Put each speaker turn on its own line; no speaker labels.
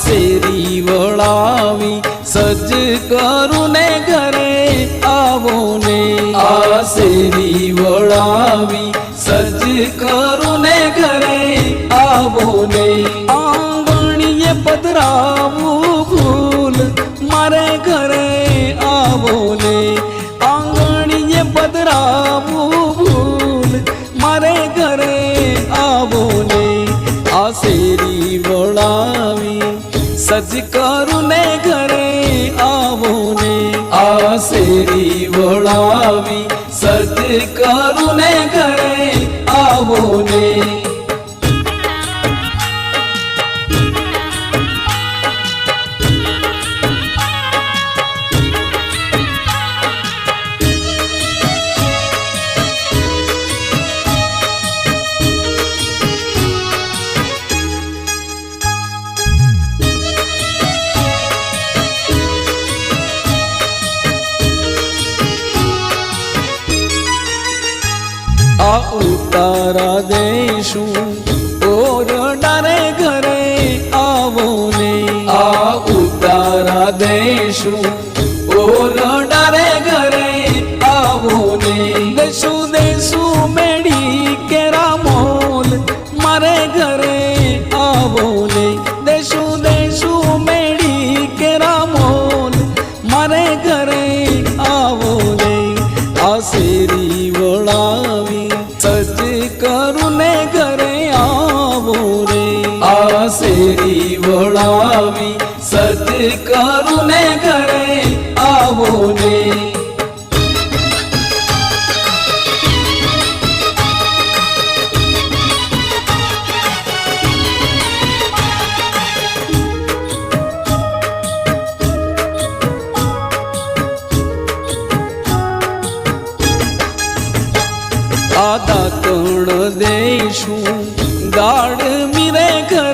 શેરી વળાવી સજ કરું ને ઘરે આવો ને આ શેરી વળાવી સજ કરું ને ઘરે આવો ને આંગણીએ પધરાવું ફૂલ મારે ઘરે આવો ને આંગણીએ પધરાવું ફૂલ મારે ઘરે આવો ને આ શેરી વળાવી સજ કરું ને ઘરે આવો ને આ શેરી વળાવી સજ કરું ને ઘરે આવો ને आ उतारा देशूं ओरडारे घरे आवो ने आ उतारा देशूं ओरडारे घरे आवो ने देशू देशू मेड़ी केरा मोल मारे घरे आवो ने देशू देशू मेड़ी केरा मोल मारे घरे आवो ने आ शेरी वळावी सज करू ने घरे आवो रे आ शेरी वळावी सज करू ने घरे आवो ने आदा तोड़ देशूं दाड़ मीरे घर